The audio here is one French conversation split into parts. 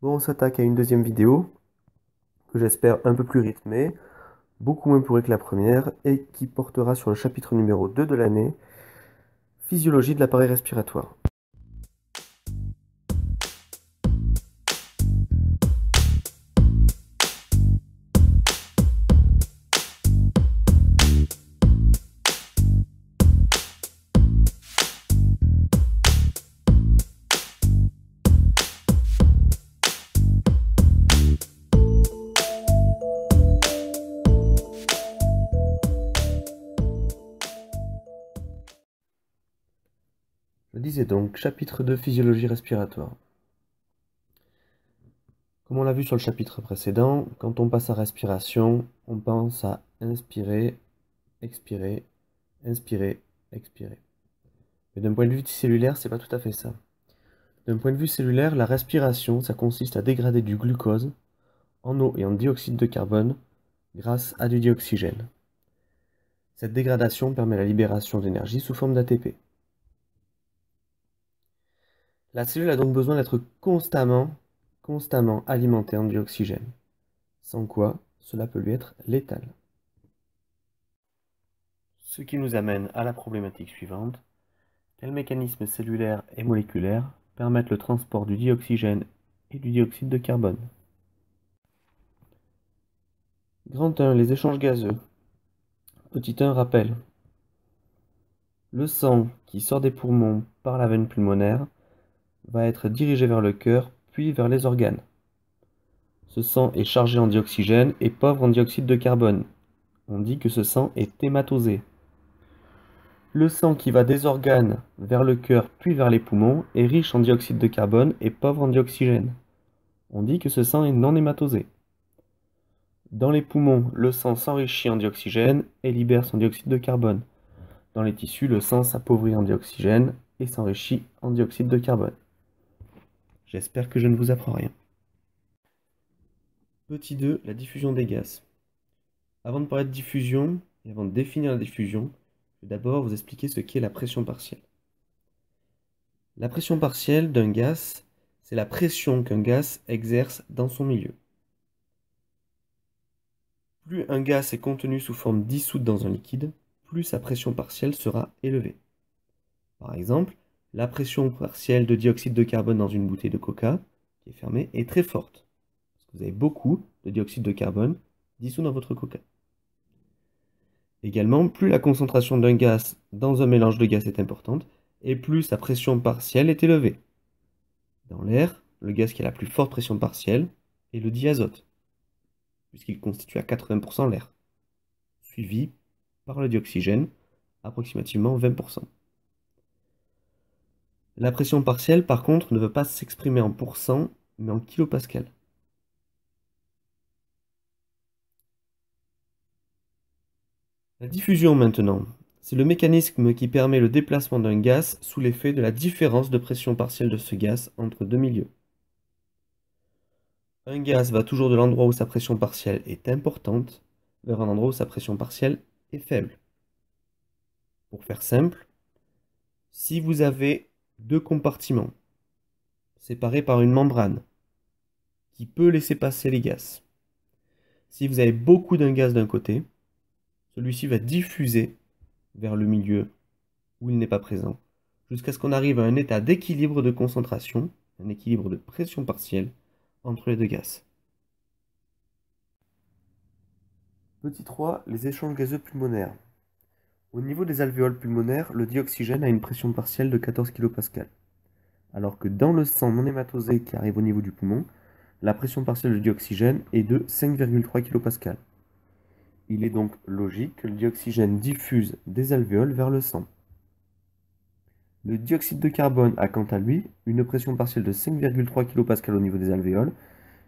Bon, on s'attaque à une deuxième vidéo, que j'espère un peu plus rythmée, beaucoup moins pourrie que la première, et qui portera sur le chapitre numéro 2 de l'année, Physiologie de l'appareil respiratoire. Je disais donc, chapitre 2, Physiologie respiratoire. Comme on l'a vu sur le chapitre précédent, quand on passe à respiration, on pense à inspirer, expirer, inspirer, expirer. Mais d'un point de vue cellulaire, c'est pas tout à fait ça. D'un point de vue cellulaire, la respiration, ça consiste à dégrader du glucose en eau et en dioxyde de carbone grâce à du dioxygène. Cette dégradation permet la libération d'énergie sous forme d'ATP. La cellule a donc besoin d'être constamment alimentée en dioxygène, sans quoi cela peut lui être létal. Ce qui nous amène à la problématique suivante. Quels mécanismes cellulaires et moléculaires permettent le transport du dioxygène et du dioxyde de carbone? Grand 1. Les échanges gazeux. Petit 1. Rappel. Le sang qui sort des poumons par la veine pulmonaire va être dirigé vers le cœur, puis vers les organes. Ce sang est chargé en dioxygène et pauvre en dioxyde de carbone. On dit que ce sang est hématosé. Le sang qui va des organes vers le cœur puis vers les poumons est riche en dioxyde de carbone et pauvre en dioxygène. On dit que ce sang est non hématosé. Dans les poumons, le sang s'enrichit en dioxygène et libère son dioxyde de carbone. Dans les tissus, le sang s'appauvrit en dioxygène et s'enrichit en dioxyde de carbone. J'espère que je ne vous apprends rien. Petit 2, la diffusion des gaz. Avant de parler de diffusion et avant de définir la diffusion, je vais d'abord vous expliquer ce qu'est la pression partielle. La pression partielle d'un gaz, c'est la pression qu'un gaz exerce dans son milieu. Plus un gaz est contenu sous forme dissoute dans un liquide, plus sa pression partielle sera élevée. Par exemple, la pression partielle de dioxyde de carbone dans une bouteille de coca, qui est fermée, est très forte, parce que vous avez beaucoup de dioxyde de carbone dissous dans votre coca. Également, plus la concentration d'un gaz dans un mélange de gaz est importante, et plus sa pression partielle est élevée. Dans l'air, le gaz qui a la plus forte pression partielle est le diazote, puisqu'il constitue à 80% l'air, suivi par le dioxygène, approximativement 20%. La pression partielle, par contre, ne veut pas s'exprimer en pourcent, mais en kilopascal. La diffusion maintenant, c'est le mécanisme qui permet le déplacement d'un gaz sous l'effet de la différence de pression partielle de ce gaz entre deux milieux. Un gaz va toujours de l'endroit où sa pression partielle est importante vers un endroit où sa pression partielle est faible. Pour faire simple, si vous avez deux compartiments séparés par une membrane qui peut laisser passer les gaz, si vous avez beaucoup d'un gaz d'un côté, celui-ci va diffuser vers le milieu où il n'est pas présent, jusqu'à ce qu'on arrive à un état d'équilibre de concentration, un équilibre de pression partielle entre les deux gaz. Petit 3, les échanges gazeux pulmonaires. Au niveau des alvéoles pulmonaires, le dioxygène a une pression partielle de 14 kPa, alors que dans le sang non hématosé qui arrive au niveau du poumon, la pression partielle de dioxygène est de 5,3 kPa. Il est donc logique que le dioxygène diffuse des alvéoles vers le sang. Le dioxyde de carbone a quant à lui une pression partielle de 5,3 kPa au niveau des alvéoles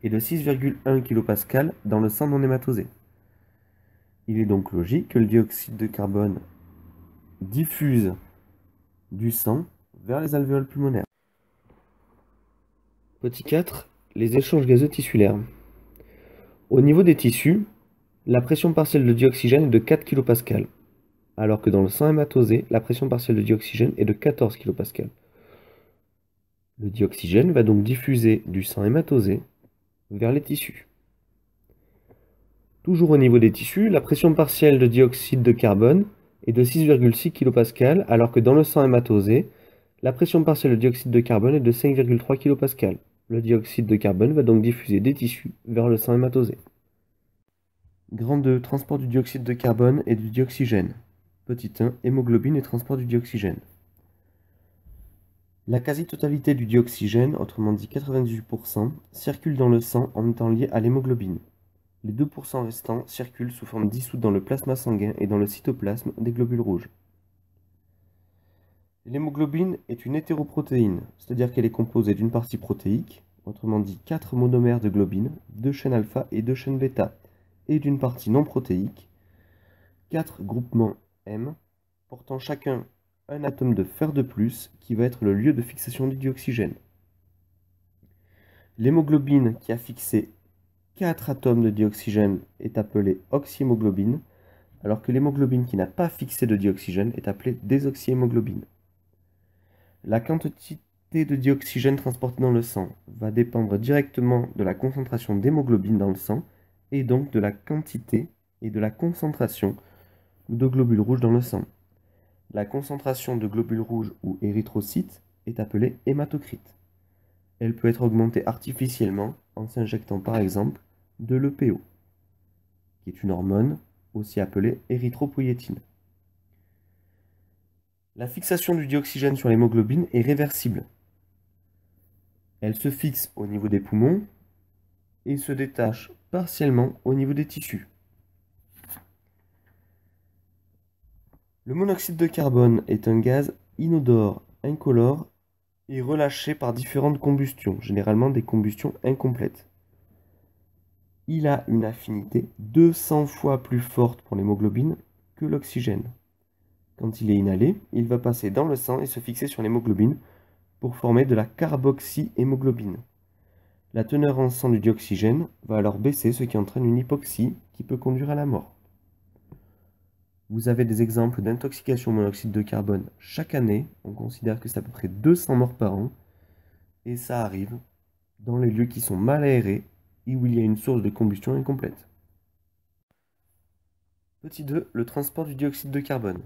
et de 6,1 kPa dans le sang non hématosé. Il est donc logique que le dioxyde de carbone diffuse du sang vers les alvéoles pulmonaires. Petit 4, les échanges gazeux tissulaires. Au niveau des tissus, la pression partielle de dioxygène est de 4 kPa, alors que dans le sang hématosé, la pression partielle de dioxygène est de 14 kPa. Le dioxygène va donc diffuser du sang hématosé vers les tissus. Toujours au niveau des tissus, la pression partielle de dioxyde de carbone est de 6,6 kPa, alors que dans le sang hématosé, la pression partielle de dioxyde de carbone est de 5,3 kPa. Le dioxyde de carbone va donc diffuser des tissus vers le sang hématosé. Grand 2, transport du dioxyde de carbone et du dioxygène. Petit 1, hémoglobine et transport du dioxygène. La quasi-totalité du dioxygène, autrement dit 98%, circule dans le sang en étant lié à l'hémoglobine. Les 2% restants circulent sous forme dissoute dans le plasma sanguin et dans le cytoplasme des globules rouges. L'hémoglobine est une hétéroprotéine, c'est-à-dire qu'elle est composée d'une partie protéique, autrement dit 4 monomères de globine, 2 chaînes alpha et 2 chaînes bêta, et d'une partie non protéique, 4 groupements M, portant chacun un atome de fer de plus qui va être le lieu de fixation du dioxygène. L'hémoglobine qui a fixé 4 atomes de dioxygène est appelée oxyhémoglobine, alors que l'hémoglobine qui n'a pas fixé de dioxygène est appelée désoxyhémoglobine. La quantité de dioxygène transportée dans le sang va dépendre directement de la concentration d'hémoglobine dans le sang et donc de la quantité et de la concentration de globules rouges dans le sang. La concentration de globules rouges ou érythrocytes est appelée hématocrite. Elle peut être augmentée artificiellement en s'injectant par exemple de l'EPO, qui est une hormone aussi appelée érythropoïétine. La fixation du dioxygène sur l'hémoglobine est réversible. Elle se fixe au niveau des poumons et se détache partiellement au niveau des tissus. Le monoxyde de carbone est un gaz inodore, incolore et relâché par différentes combustions, généralement des combustions incomplètes. Il a une affinité 200 fois plus forte pour l'hémoglobine que l'oxygène. Quand il est inhalé, il va passer dans le sang et se fixer sur l'hémoglobine pour former de la carboxyhémoglobine. La teneur en sang du dioxygène va alors baisser, ce qui entraîne une hypoxie qui peut conduire à la mort. Vous avez des exemples d'intoxication au monoxyde de carbone chaque année. On considère que c'est à peu près 200 morts par an. Et ça arrive dans les lieux qui sont mal aérés et où il y a une source de combustion incomplète. Petit 2, le transport du dioxyde de carbone.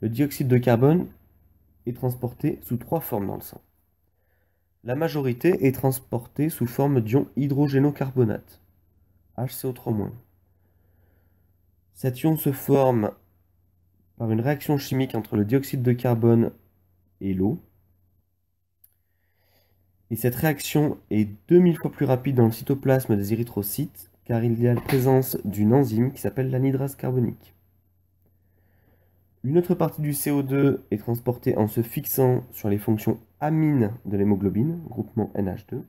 Le dioxyde de carbone est transporté sous 3 formes dans le sang. La majorité est transportée sous forme d'ion hydrogénocarbonate, HCO3-. Cet ion se forme par une réaction chimique entre le dioxyde de carbone et l'eau. Et cette réaction est 2000 fois plus rapide dans le cytoplasme des érythrocytes, car il y a la présence d'une enzyme qui s'appelle l'anhydrase carbonique. Une autre partie du CO2 est transportée en se fixant sur les fonctions amines de l'hémoglobine, groupement NH2.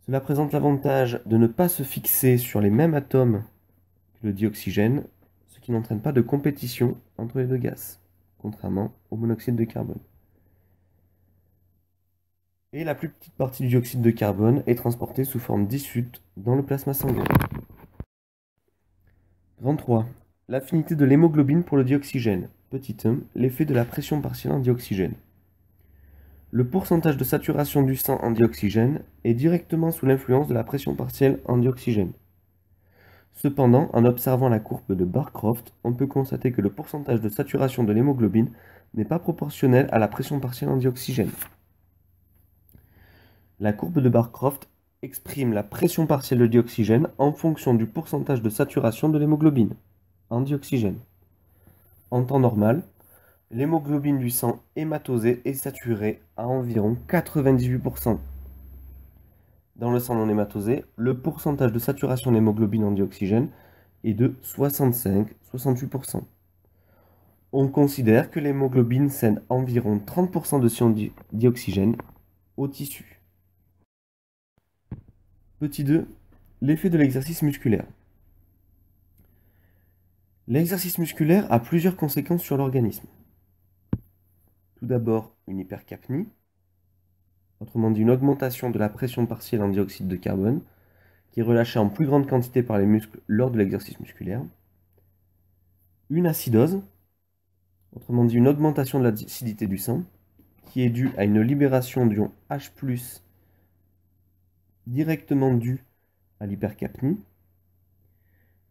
Cela présente l'avantage de ne pas se fixer sur les mêmes atomes que le dioxygène, ce qui n'entraîne pas de compétition entre les deux gaz, contrairement au monoxyde de carbone. Et la plus petite partie du dioxyde de carbone est transportée sous forme dissoute dans le plasma sanguin. Grand 3. L'affinité de l'hémoglobine pour le dioxygène. Petit 1. L'effet de la pression partielle en dioxygène. Le pourcentage de saturation du sang en dioxygène est directement sous l'influence de la pression partielle en dioxygène. Cependant, en observant la courbe de Barcroft, on peut constater que le pourcentage de saturation de l'hémoglobine n'est pas proportionnel à la pression partielle en dioxygène. La courbe de Barcroft exprime la pression partielle de dioxygène en fonction du pourcentage de saturation de l'hémoglobine en dioxygène. En temps normal, l'hémoglobine du sang hématosé est saturée à environ 98%. Dans le sang non hématosé, le pourcentage de saturation de l'hémoglobine en dioxygène est de 65-68%. On considère que l'hémoglobine cède environ 30% de son dioxygène au tissu. Petit 2, l'effet de l'exercice musculaire. L'exercice musculaire a plusieurs conséquences sur l'organisme. Tout d'abord, une hypercapnie, autrement dit une augmentation de la pression partielle en dioxyde de carbone, qui est relâchée en plus grande quantité par les muscles lors de l'exercice musculaire. Une acidose, autrement dit une augmentation de l'acidité du sang, qui est due à une libération d'ion H+, directement due à l'hypercapnie.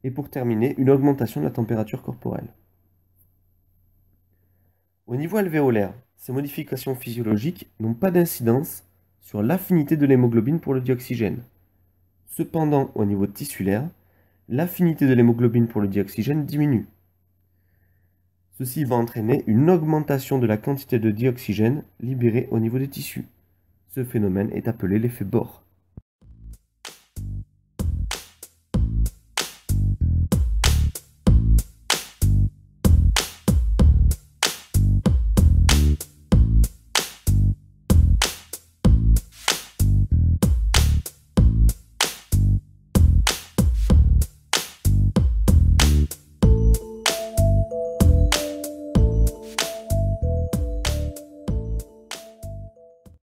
Et pour terminer, une augmentation de la température corporelle. Au niveau alvéolaire, ces modifications physiologiques n'ont pas d'incidence sur l'affinité de l'hémoglobine pour le dioxygène. Cependant, au niveau tissulaire, l'affinité de l'hémoglobine pour le dioxygène diminue. Ceci va entraîner une augmentation de la quantité de dioxygène libérée au niveau des tissus. Ce phénomène est appelé l'effet Bohr.